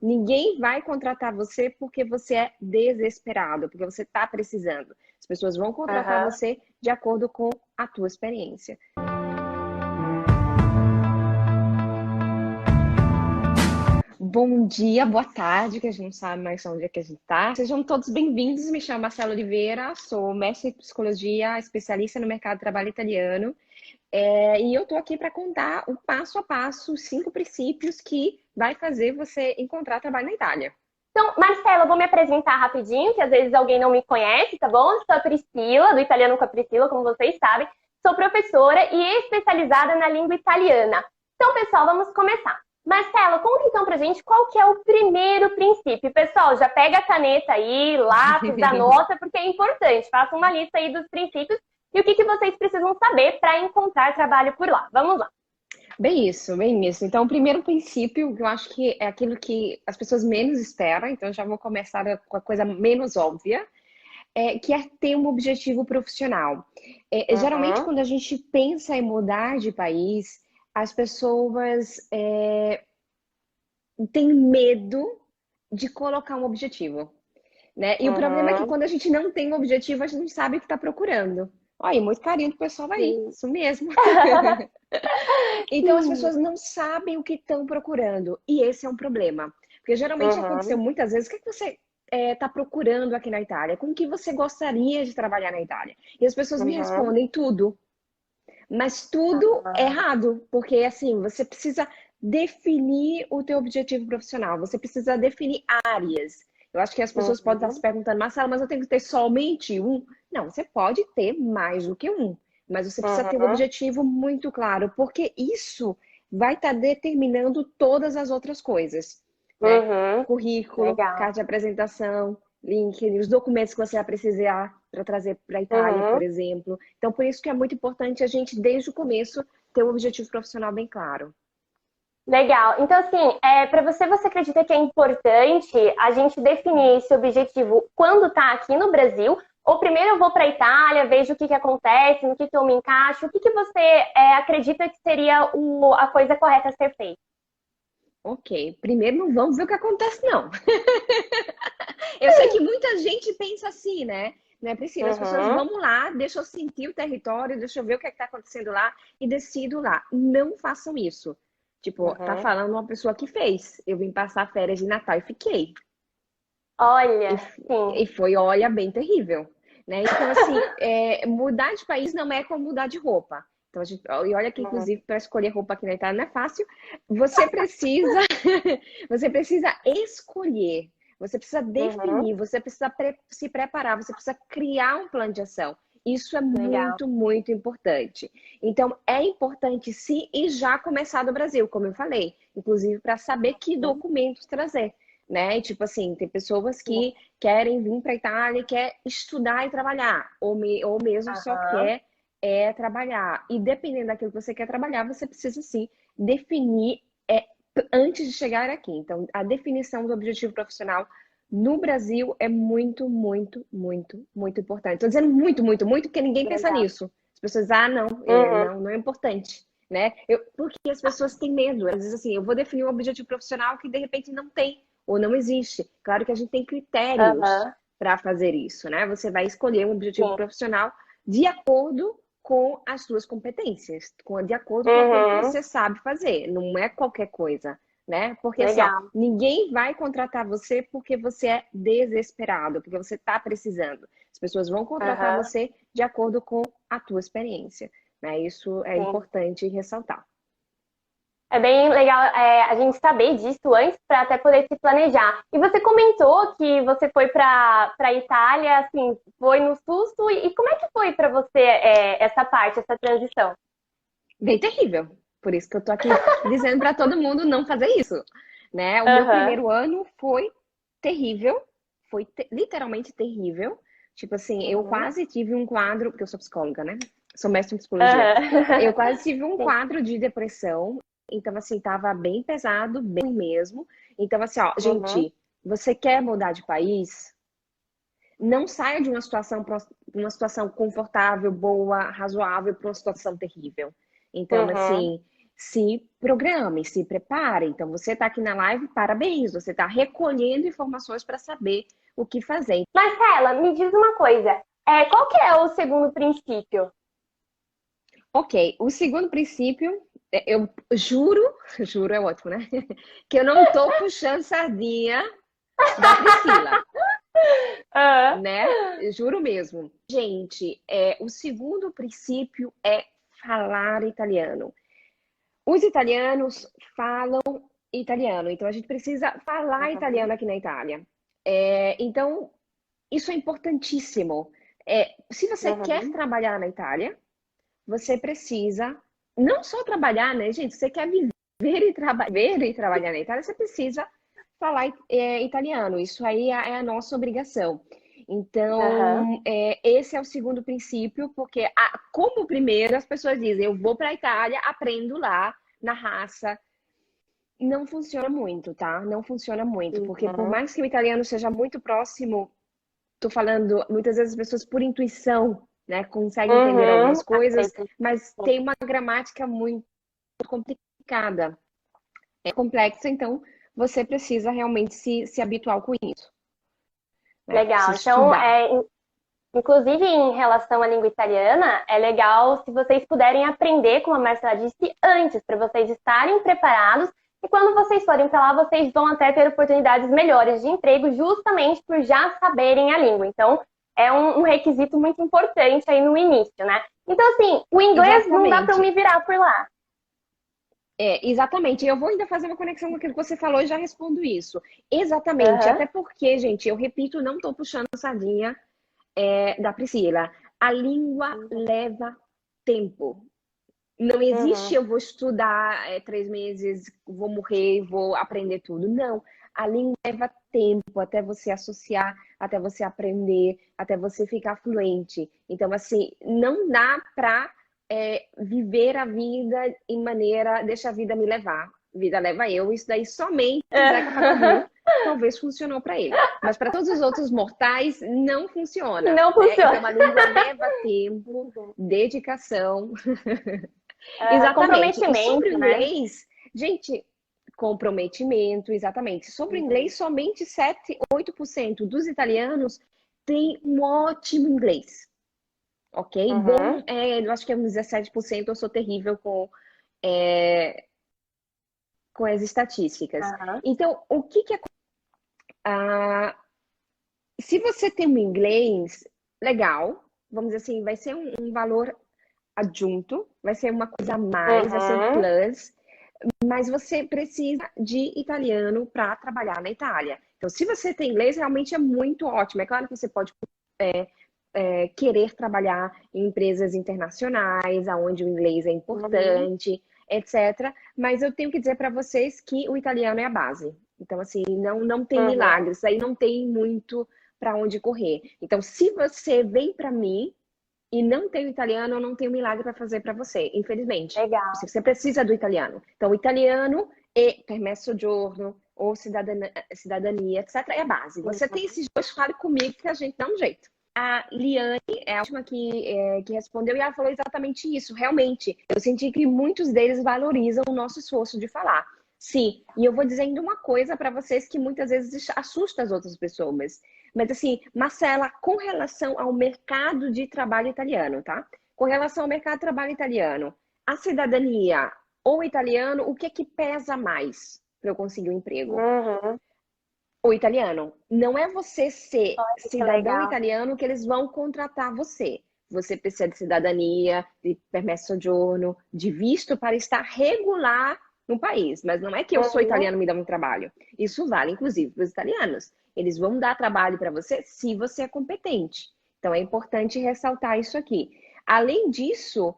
Ninguém vai contratar você porque você é desesperado, porque você está precisando. As pessoas vão contratar Aham. você de acordo com a tua experiência. Bom dia, boa tarde, que a gente não sabe mais onde é que a gente está. Sejam todos bem-vindos. Me chamo Marcela Oliveira, sou mestre em psicologia, especialista no mercado de trabalho italiano. E eu estou aqui para contar o passo a passo, os 5 princípios que vai fazer você encontrar trabalho na Itália. Então, Marcela, eu vou me apresentar rapidinho, que às vezes alguém não me conhece, tá bom? Sou a Priscila, do Italiano com a Priscila, como vocês sabem. Sou professora e especializada na língua italiana. Então, pessoal, vamos começar. Marcela, conta então pra gente qual que é o primeiro princípio. Pessoal, já pega a caneta aí, lápis, anota, porque é importante. Faça uma lista aí dos princípios e o que vocês precisam saber para encontrar trabalho por lá. Vamos lá. Bem isso, bem isso. Então, o primeiro princípio, que eu acho que é aquilo que as pessoas menos esperam, então já vou começar com a coisa menos óbvia, que é ter um objetivo profissional. Geralmente, Uhum, quando a gente pensa em mudar de país, as pessoas têm medo de colocar um objetivo, né? E o problema é que uhum. quando a gente não tem um objetivo, a gente não sabe o que está procurando. Olha, muito carinho do pessoal aí, Sim. isso mesmo. Então as pessoas não sabem o que estão procurando. E esse é um problema. Porque geralmente aconteceu Uhum, muitas vezes. O que é que você está procurando aqui na Itália? Com que você gostaria de trabalhar na Itália? E as pessoas me uhum. respondem tudo. Mas tudo Ah, errado. Porque assim, você precisa definir o teu objetivo profissional. Você precisa definir áreas. Eu acho que as pessoas podem estar se uhum, perguntando, Marcela, mas eu tenho que ter somente um? Não, você pode ter mais do que um. Mas você precisa ter um uhum, objetivo muito claro, porque isso vai estar determinando todas as outras coisas, né? uhum. Currículo, Legal. carta de apresentação, link, os documentos que você vai precisar para trazer para a Itália, por Uhum. exemplo. Então, por isso que é muito importante a gente, desde o começo, ter um objetivo profissional bem claro. Legal. Então, assim, para você, você acredita que é importante a gente definir esse objetivo quando está aqui no Brasil? Ou primeiro eu vou para a Itália, vejo o que acontece, no que eu me encaixo? O que você acredita que seria a coisa correta a ser feita? Ok, primeiro não vamos ver o que acontece, não. Eu sei que muita gente pensa assim, né, Priscila? As pessoas, Uhum, vamos lá, deixa eu sentir o território, deixa eu ver o que está acontecendo lá e decido lá. Não façam isso. Tipo, tá uhum. falando uma pessoa que fez. Eu vim passar férias de Natal e fiquei. E, Olha, sim. e foi, olha, bem terrível, né? Então, assim, mudar de país não é como mudar de roupa. Então, e olha que, Uhum, inclusive, para escolher roupa aqui na Itália não é fácil. Você precisa, você precisa escolher, você precisa uhum. definir, você precisa se preparar, você precisa criar um plano de ação. Isso é Legal. muito, muito importante. Então, é importante sim e já começar do Brasil, como eu falei, inclusive para saber que Uhum, documentos trazer, né? E, tipo assim, tem pessoas sim. que querem vir para a Itália e quer estudar e trabalhar, ou mesmo só Aham. quer trabalhar. E dependendo daquilo que você quer trabalhar, você precisa sim definir antes de chegar aqui. Então, a definição do objetivo profissional no Brasil é muito, muito, muito, muito importante. Estou dizendo muito, muito, muito, porque ninguém pensa Legal. nisso. As pessoas, não, Uhum. não, não é importante, né? Porque as pessoas têm medo. Elas dizem assim, eu vou definir um objetivo profissional que de repente não tem ou não existe. Claro que a gente tem critérios Aham. para fazer isso, né? Você vai escolher um objetivo Sim. profissional de acordo com as suas competências, de acordo com aquilo que Uhum. você sabe fazer. Não é qualquer coisa, né? Porque assim, ó, Legal. ninguém vai contratar você porque você é desesperado, porque você está precisando. As pessoas vão contratar Aham. você de acordo com a tua experiência, né? Isso é Sim. importante ressaltar. É bem legal a gente saber disso antes para até poder se planejar. E você comentou que você foi para Itália, assim, foi no susto. E como é que foi para você essa parte, essa transição? Bem terrível. Por isso que eu tô aqui dizendo para todo mundo não fazer isso, né? O meu Aham. primeiro ano foi terrível, foi literalmente terrível. Tipo assim, eu Uhum. quase tive um quadro, porque eu sou psicóloga, né? Sou mestre em psicologia. Eu Aham. quase tive um Sim. quadro de depressão. Então, assim, tava bem pesado, bem mesmo. Então, assim, ó, Uhum. gente, você quer mudar de país? Não saia de uma situação confortável, boa, razoável, para uma situação terrível. Então, Uhum. assim, se programe, se prepare. Então, você está aqui na live, parabéns, você está recolhendo informações para saber o que fazer. Marcela, me diz uma coisa. Qual que é o segundo princípio? Ok, o segundo princípio, eu juro, juro é ótimo, né? Que eu não estou puxando sardinha da Priscila, né? Eu juro mesmo. Gente, o segundo princípio é falar italiano. Os italianos falam italiano, então a gente precisa falar italiano aqui na Itália. Então, isso é importantíssimo. Se você quer trabalhar na Itália, você precisa não só trabalhar, né, gente? Se você quer viver e trabalhar na Itália, você precisa falar italiano. Isso aí é a nossa obrigação. Então, esse é o segundo princípio, porque como primeiro as pessoas dizem, eu vou para a Itália, aprendo lá na raça. Não funciona muito, tá? Não funciona muito, porque por mais que o italiano seja muito próximo, tô falando, muitas vezes as pessoas por intuição, né, conseguem entender algumas coisas, mas tem uma gramática muito complicada. É complexa, então você precisa realmente se habituar com isso. Legal. Então, inclusive em relação à língua italiana, é legal se vocês puderem aprender, como a Marcela disse, antes, para vocês estarem preparados. E quando vocês forem para lá, vocês vão até ter oportunidades melhores de emprego, justamente por já saberem a língua. Então, é um requisito muito importante aí no início, né? Então, assim, o inglês não dá para eu me virar por lá. Exatamente. Eu vou ainda fazer uma conexão com aquilo que você falou e já respondo isso. Exatamente. Até porque, gente, eu repito, não estou puxando a sardinha da Priscila. A língua leva tempo. Não existe eu vou estudar 3 meses, vou morrer, vou aprender tudo. Não. A língua leva tempo até você associar, até você aprender, até você ficar fluente. Então, assim, não dá para viver a vida em maneira, deixa a vida me levar. Vida leva eu. Isso daí somente o Zeca Pagodinho talvez funcionou para ele. Mas para todos os outros mortais, não funciona. Não funciona. Então, a língua leva tempo, dedicação. Exatamente. Comprometimento, e sobre o inglês, gente, comprometimento, exatamente. Sobre o inglês, somente 7, 8% dos italianos têm um ótimo inglês. Ok? Bom, eu acho que é uns 17%, eu sou terrível com as estatísticas. Então, o que se você tem um inglês legal, vamos dizer assim, vai ser um valor adjunto, vai ser uma coisa a mais, vai ser um plus, mas você precisa de italiano para trabalhar na Itália. Então, se você tem inglês, realmente é muito ótimo. É claro que você pode querer trabalhar em empresas internacionais, onde o inglês é importante, etc. Mas eu tenho que dizer para vocês que o italiano é a base. Então, assim, não tem milagres, aí não tem muito para onde correr. Então, se você vem para mim e não tem o italiano, eu não tenho milagre para fazer para você, infelizmente. Legal. Você precisa do italiano. Então, o italiano e permesso soggiorno, ou cidadania, etc. é a base. Você tem esses dois, fale comigo que a gente dá um jeito. A Liane é a última que respondeu e ela falou exatamente isso. Realmente, eu senti que muitos deles valorizam o nosso esforço de falar. Sim, e eu vou dizendo uma coisa para vocês que muitas vezes assusta as outras pessoas. Mas assim, Marcela, com relação ao mercado de trabalho italiano, tá? Com relação ao mercado de trabalho italiano, a cidadania ou italiano, o que é que pesa mais para eu conseguir um emprego? O italiano. Não é você ser cidadão italiano que eles vão contratar você. Você precisa de cidadania, de permesso soggiorno, de visto para estar regular no país. Mas não é que eu sou italiano e me dá um trabalho. Isso vale, inclusive, para os italianos. Eles vão dar trabalho para você se você é competente. Então, é importante ressaltar isso aqui. Além disso,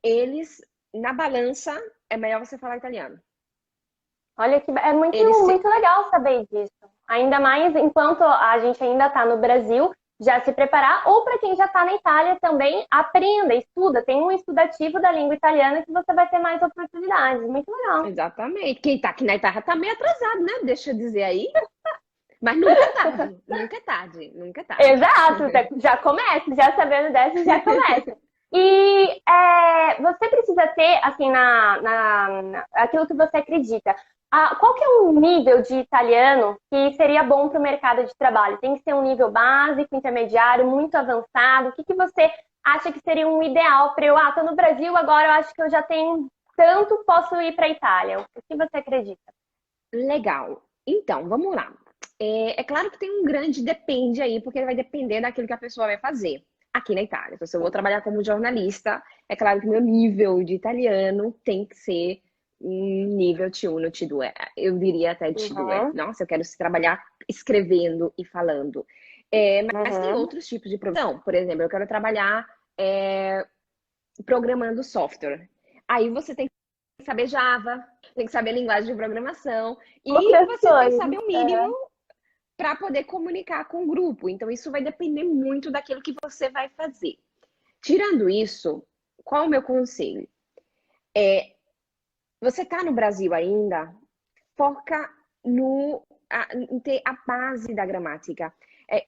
eles, na balança, é melhor você falar italiano. Olha que é muito legal saber disso. Ainda mais enquanto a gente ainda está no Brasil, já se preparar, ou para quem já está na Itália também, aprenda, estuda. Tem um estudativo da língua italiana que você vai ter mais oportunidades. Muito legal. Exatamente. Quem está aqui na Itália está meio atrasado, né? Deixa eu dizer aí. Mas nunca é tarde. Nunca é tarde. Nunca é tarde. Exato. Já começa. Já sabendo dessa, já começa. E você precisa ter, assim, aquilo que você acredita. Qual que é um nível de italiano que seria bom para o mercado de trabalho? Tem que ser um nível básico, intermediário, muito avançado? O que que você acha que seria um ideal para eu? Tô no Brasil, agora eu acho que eu já tenho tanto, posso ir para a Itália. O que você acredita? Legal. Então, vamos lá. É claro que tem um grande depende aí, porque vai depender daquilo que a pessoa vai fazer aqui na Itália. Então, se eu vou trabalhar como jornalista, é claro que meu nível de italiano tem que ser um nível T1, T2. Eu diria até T2. Uhum, Nossa, eu quero trabalhar escrevendo e falando. Mas tem uhum. outros tipos de profissão. Por exemplo, eu quero trabalhar programando software. Aí você tem que saber Java, tem que saber linguagem de programação e Outras você tem que coisas. saber o mínimo para poder comunicar com o grupo. Então, isso vai depender muito daquilo que você vai fazer. Tirando isso, qual é o meu conselho? Você está no Brasil ainda, foca em ter a base da gramática.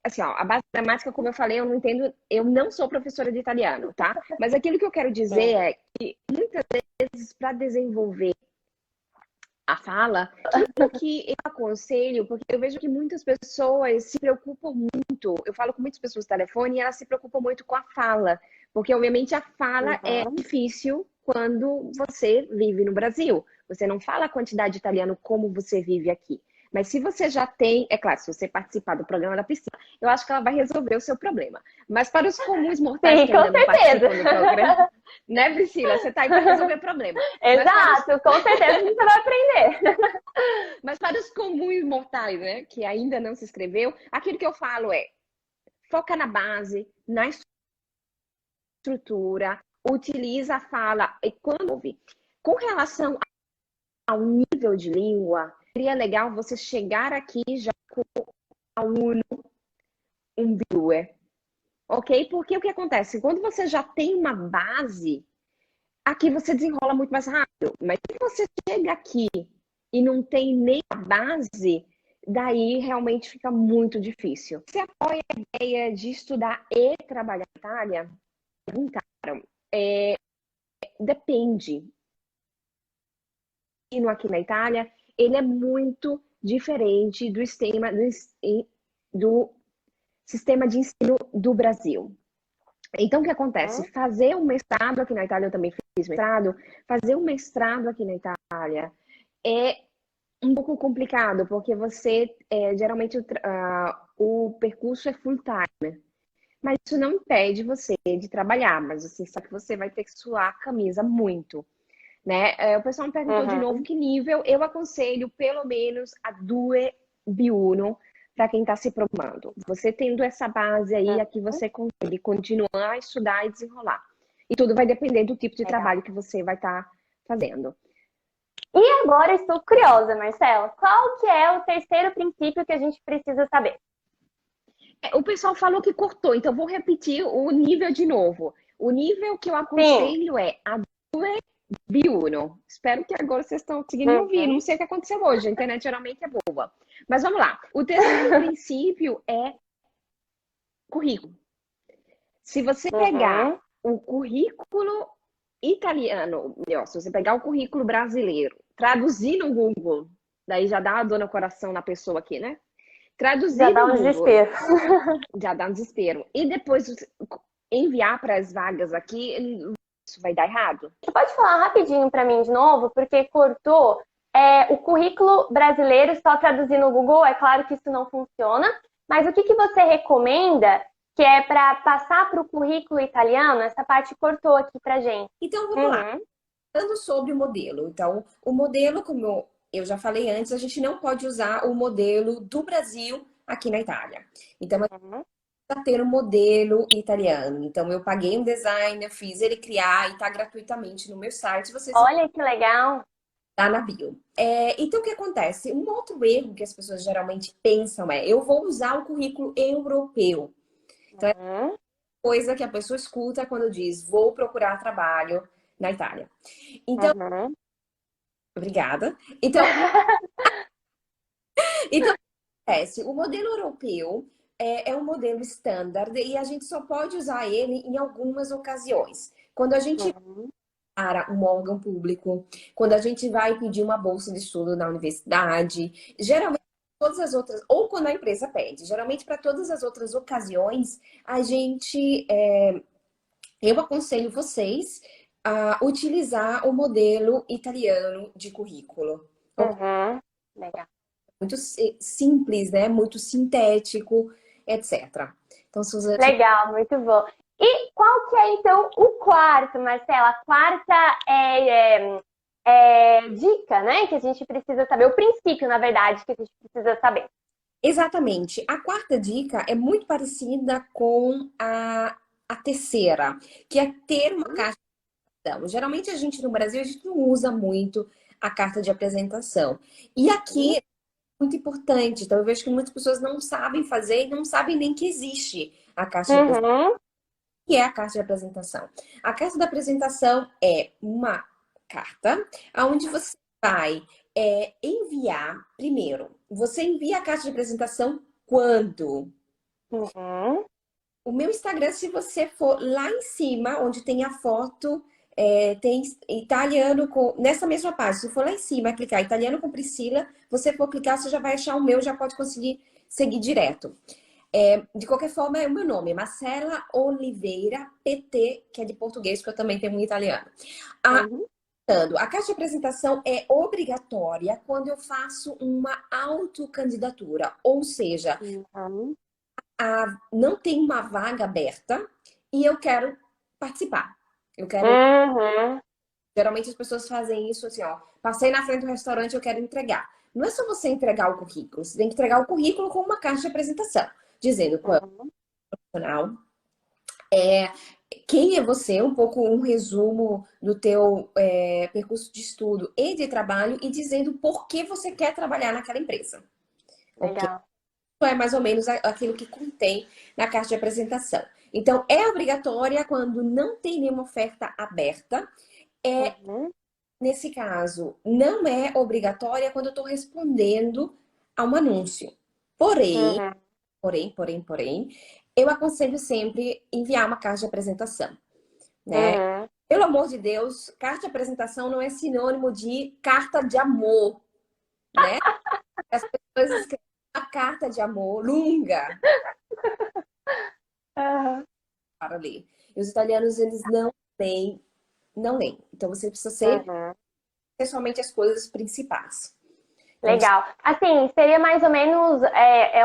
Assim, ó, a base da gramática, como eu falei, eu não entendo, eu não sou professora de italiano, tá? Mas aquilo que eu quero dizer Sim. é que muitas vezes para desenvolver a fala, aquilo que eu aconselho, porque eu vejo que muitas pessoas se preocupam muito. Eu falo com muitas pessoas no telefone e elas se preocupam muito com a fala, porque obviamente a fala é Uhum. difícil quando você vive no Brasil. Você não fala a quantidade de italiano como você vive aqui. Mas se você já tem, é claro, se você participar do programa da Priscila, eu acho que ela vai resolver o seu problema. Mas para os comuns mortais Sim, que com ainda não certeza. participam do programa, né, Priscila? Você está aí para resolver o problema. Mas para os Exato, com certeza você vai aprender. Mas para os comuns mortais, né, que ainda não se inscreveu, aquilo que eu falo é: foca na base, na estrutura, utiliza a fala e quando ouve. Com relação ao nível de língua, seria legal você chegar aqui já com a uno, um due, ok? Porque o que acontece? Quando você já tem uma base, aqui você desenrola muito mais rápido. Mas se você chega aqui e não tem nem a base, daí realmente fica muito difícil. Você apoia a ideia de estudar e trabalhar na Itália? Perguntaram. Depende. O ensino aqui na Itália, ele é muito diferente do sistema de ensino do Brasil. Então, o que acontece? Uhum. Fazer um mestrado aqui na Itália, eu também fiz mestrado, fazer um mestrado aqui na Itália é um pouco complicado, porque você, geralmente, o percurso é full time. Mas isso não impede você de trabalhar, mas você sabe que você vai ter que suar a camisa muito, né? O pessoal me perguntou de novo Uhum. que nível. Eu aconselho pelo menos a 2 B1 para quem está se formando. Você tendo essa base aí, aqui Uhum. você consegue continuar a estudar e desenrolar. E tudo vai depender do tipo de Legal. trabalho que você vai estar fazendo. E agora estou curiosa, Marcela. Qual que é o terceiro princípio que a gente precisa saber? O pessoal falou que cortou, então vou repetir o nível de novo. O nível que eu Sim. aconselho é a 2 B1. Espero que agora vocês estão conseguindo me ouvir. Não Uhum. sei o que aconteceu hoje, a internet geralmente é boa. Mas vamos lá. O terceiro princípio é currículo. Se você pegar Uhum. o currículo italiano, melhor, se você pegar o currículo brasileiro, traduzir no Google, daí já dá uma dor no coração na pessoa aqui, né? Já Traduzir dá no um Google desespero. já dá um desespero. E depois enviar para as vagas aqui, isso vai dar errado. Você pode falar rapidinho para mim de novo, porque cortou o currículo brasileiro só traduzir no Google. É claro que isso não funciona, mas o que que você recomenda que é para passar para o currículo italiano? Essa parte cortou aqui para gente. Então, vamos lá. Uhum. Falando sobre o modelo. Então, o modelo, como eu já falei antes, a gente não pode usar o modelo do Brasil aqui na Itália. Então, a gente Uhum. está tendo um modelo italiano. Então, eu paguei um designer, fiz ele criar e está gratuitamente no meu site. Vocês Olha que legal. tá na bio. Então, o que acontece? Um outro erro que as pessoas geralmente pensam é: eu vou usar o currículo europeu. Então, é Uhum. coisa que a pessoa escuta quando diz: vou procurar trabalho na Itália. Então, Uhum. obrigada. Então, o que acontece? O modelo europeu é um modelo standard e a gente só pode usar ele em algumas ocasiões. Quando a gente Uhum. para um órgão público, quando a gente vai pedir uma bolsa de estudo na universidade, geralmente todas as outras, ou quando a empresa pede, geralmente para todas as outras ocasiões, eu aconselho vocês a utilizar o modelo italiano de currículo. Uhum. Legal. Muito simples, né? Muito sintético, etc. Então, Suzane, Legal, muito bom. E qual que é, então, o quarto, Marcela? A quarta dica, né? Que a gente precisa saber. O princípio, na verdade, que a gente precisa saber. exatamente. A quarta dica é muito parecida com a terceira, que é ter uma carta de apresentação. Geralmente a gente no Brasil a gente não usa muito a carta de apresentação. E aqui é muito importante. Então eu vejo que muitas pessoas não sabem fazer e não sabem nem que existe a carta de apresentação. Uhum. O que é a carta de apresentação? A carta de apresentação é uma carta onde você vai enviar, primeiro, você envia a carta de apresentação quando? Uhum. O meu Instagram, se você for lá em cima, onde tem a foto, tem italiano com. Nessa mesma página, se for lá em cima, clicar italiano com Priscila, você for clicar, você já vai achar o meu, já pode conseguir seguir direto. De qualquer forma, é o meu nome, Marcela Oliveira PT, que é de português, que eu também tenho um italiano. Uhum. A carta de apresentação é obrigatória quando eu faço uma autocandidatura, ou seja, Uhum. não tem uma vaga aberta e eu quero participar. Eu quero. Uhum. Geralmente as pessoas fazem isso assim, ó. Passei na frente do restaurante, eu quero entregar. Não é só você entregar o currículo, você tem que entregar o currículo com uma carta de apresentação, dizendo qual é o Uhum. profissional, é, quem é você, um pouco um resumo do teu percurso de estudo e de trabalho e dizendo por que você quer trabalhar naquela empresa. Ok? Legal. Isso é mais ou menos aquilo que contém na carta de apresentação. Então, é obrigatória quando não tem nenhuma oferta aberta. Uhum. Nesse caso, não é obrigatória quando eu estou respondendo a um anúncio. Porém, Uhum. porém, eu aconselho sempre enviar uma carta de apresentação, né? Uhum. Pelo amor de Deus, carta de apresentação não é sinônimo de carta de amor, né? As pessoas escrevem uma carta de amor longa Uhum. para ler. E os italianos, eles não leem. Então, você precisa ser Uhum. somente as coisas principais. Então, Legal. Assim, seria mais ou menos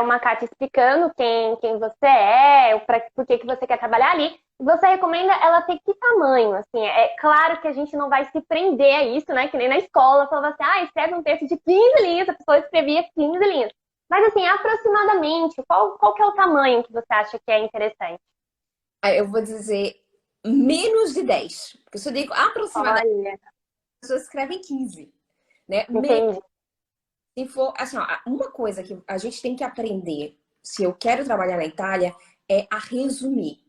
uma carta explicando quem você é, por que você quer trabalhar ali. Você recomenda ela ter que tamanho? Assim, é claro que a gente não vai se prender a isso, né? Que nem na escola, falava assim, escreve um texto de 15 linhas, a pessoa escrevia 15 linhas. Mas assim, aproximadamente, qual que é o tamanho que você acha que é interessante? aí eu vou dizer menos de 10. Porque se eu digo aproximadamente, Olha, as pessoas escrevem 15, né? entendi. Se for, assim, ó, uma coisa que a gente tem que aprender, se eu quero trabalhar na Itália, é a resumir.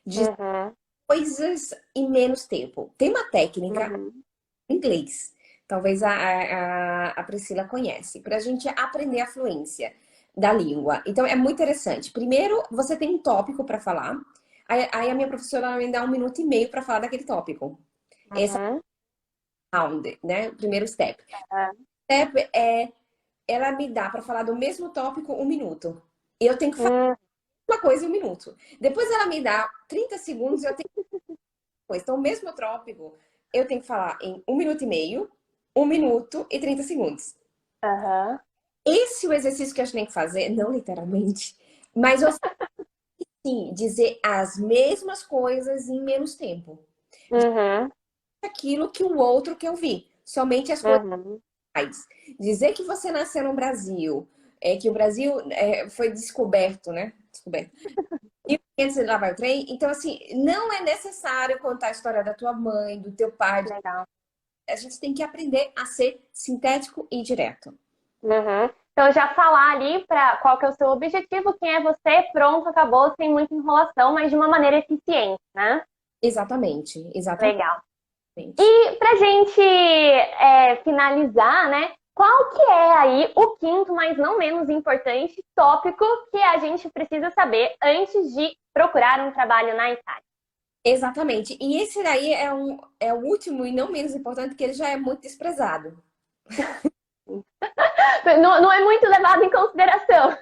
De Uhum, coisas em menos tempo. Tem uma técnica uhum, em inglês, talvez a Priscila conhece, para a gente aprender a fluência da língua. Então é muito interessante. Primeiro, você tem um tópico para falar, aí a minha professora me dá 1 minuto e meio para falar daquele tópico. Esse é uhum, o round, né? O primeiro step. uhum, Step é ela me dá para falar do mesmo tópico 1 minuto. Eu tenho que falar uhum, uma coisa em 1 minuto. Depois ela me dá 30 segundos, eu tenho que coisa. Então, o mesmo tópico, eu tenho que falar em 1 minuto e meio, 1 minuto e 30 segundos. uhum, Esse é o exercício que a gente tem que fazer, não literalmente, mas eu sim dizer as mesmas coisas em menos tempo. uhum, Aquilo que o outro quer ouvir. Somente as coisas uhum. mais. Dizer que você nasceu no Brasil, que o Brasil foi descoberto, né? Descoberto. E antes de lá vai o trem. Então, assim, não é necessário contar a história da tua mãe, do teu pai. Legal. A gente tem que aprender a ser sintético e direto. Uhum. Então, já falar ali para qual que é o seu objetivo, quem é você, pronto, acabou, sem muita enrolação, mas de uma maneira eficiente, né? Exatamente, exatamente. Legal. E para gente finalizar, né? qual que é aí o quinto, mas não menos importante, tópico que a gente precisa saber antes de procurar um trabalho na Itália? Exatamente. E esse daí é o último e não menos importante, porque ele já é muito desprezado. Não é muito levado em consideração.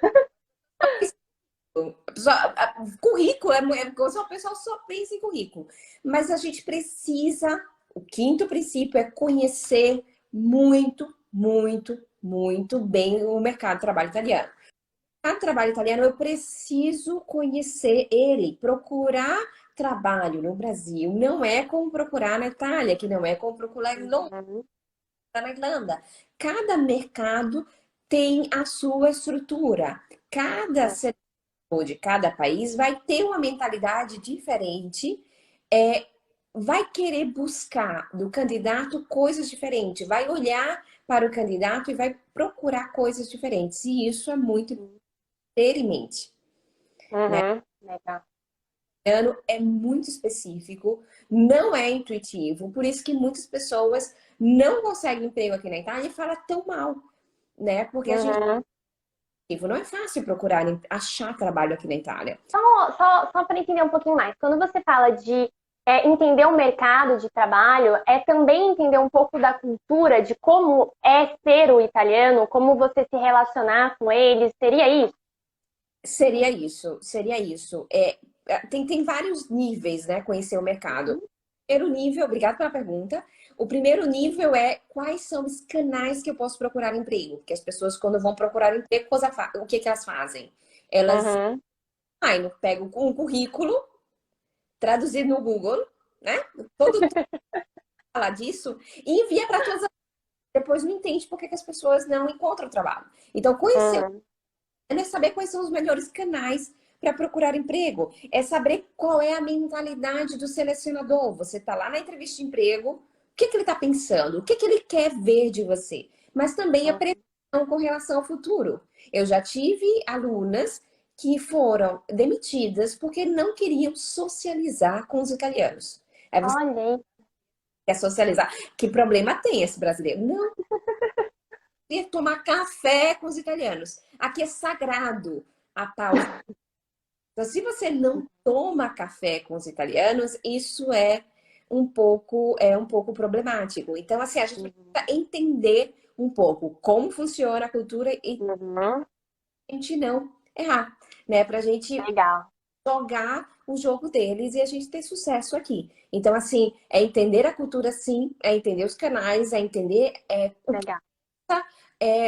Currículo, o pessoal só pensa em currículo. Mas a gente precisa, o quinto princípio é conhecer muito, muito, muito bem o mercado de trabalho italiano. O mercado de trabalho italiano, eu preciso conhecer ele. Procurar trabalho no Brasil não é como procurar na Itália, que não é como procurar na Irlanda. Cada mercado tem a sua estrutura. Cada de cada país vai ter uma mentalidade diferente, vai querer buscar do candidato coisas diferentes, vai olhar para o candidato e vai procurar coisas diferentes. E isso é muito ter em mente. Né? Legal. É muito específico, não é intuitivo, por isso que muitas pessoas não conseguem emprego aqui na Itália e falam tão mal, né? Porque a gente não é fácil procurar, achar trabalho aqui na Itália. Só para entender um pouquinho mais, quando você fala de entender o mercado de trabalho, é também entender um pouco da cultura, de como é ser o italiano, como você se relacionar com eles, seria isso? Seria isso, seria isso. Tem vários níveis, né? Conhecer o mercado. Primeiro nível, obrigado pela pergunta. O primeiro nível é quais são os canais que eu posso procurar emprego. Porque as pessoas, quando vão procurar emprego, o que elas fazem? Elas pegam um currículo, traduzido no Google, né? Todo falar disso, e envia para todas as... Depois não entende por que as pessoas não encontram trabalho. Então, conhecer é saber quais são os melhores canais para procurar emprego. É saber qual é a mentalidade do selecionador. Você está lá na entrevista de emprego, o que ele está pensando? O que ele quer ver de você? Mas também a previsão com relação ao futuro. Eu já tive alunas que foram demitidas porque não queriam socializar com os italianos. Aí você quer socializar. Que problema tem esse brasileiro? Não. Ir tomar café com os italianos. Aqui é sagrado a pausa. Então, se você não toma café com os italianos, isso é um pouco problemático. Então, assim, a gente precisa entender um pouco como funciona a cultura e a gente não errar, né? Pra gente jogar o jogo deles e a gente ter sucesso aqui. Então, assim, é entender a cultura, sim, é entender os canais, é entender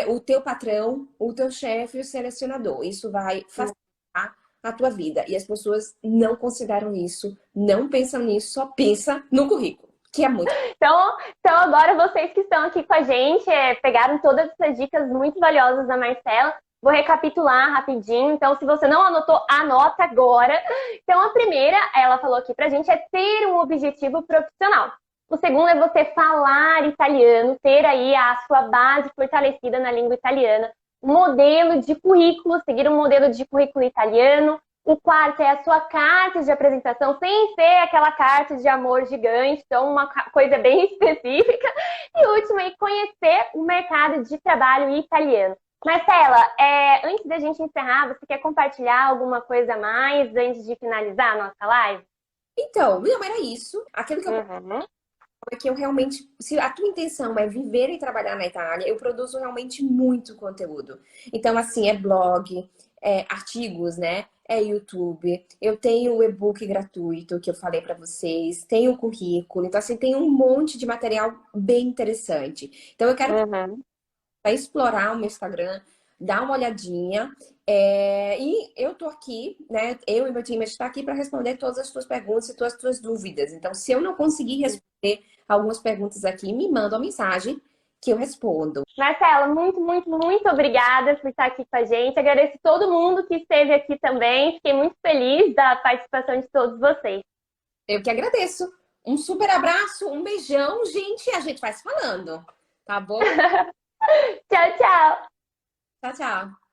o teu patrão, o teu chefe, o selecionador. Isso vai facilitar a tua vida. E as pessoas não consideram isso, não pensam nisso, só pensam no currículo, que é muito... Então agora vocês que estão aqui com a gente, pegaram todas essas dicas muito valiosas da Marcela. Vou recapitular rapidinho. Então, se você não anotou, anota agora. Então, a primeira, ela falou aqui pra gente, é ter um objetivo profissional. O segundo é você falar italiano, ter aí a sua base fortalecida na língua italiana. Um modelo de currículo, seguir um modelo de currículo italiano. O quarto é a sua carta de apresentação, sem ser aquela carta de amor gigante, então uma coisa bem específica. E o último é conhecer o mercado de trabalho italiano. Marcela, antes da gente encerrar, você quer compartilhar alguma coisa a mais antes de finalizar a nossa live? Então, não, era isso. Aquilo que é que eu realmente, se a tua intenção é viver e trabalhar na Itália, eu produzo realmente muito conteúdo. Então, assim, é blog, artigos, né? É YouTube, eu tenho o e-book gratuito que eu falei para vocês, tenho o currículo, então assim, tem um monte de material bem interessante. Então eu quero explorar o meu Instagram, dar uma olhadinha, e eu tô aqui, né? Eu e meu time está aqui para responder todas as tuas perguntas e todas as tuas dúvidas. Então, se eu não conseguir responder algumas perguntas aqui, me manda uma mensagem que eu respondo. Marcela, muito, muito, muito obrigada por estar aqui com a gente. Agradeço todo mundo que esteve aqui também. Fiquei muito feliz da participação de todos vocês. Eu que agradeço. Um super abraço, um beijão, gente. A gente vai se falando, tá bom? Tchau, tchau. Tchau, tchau.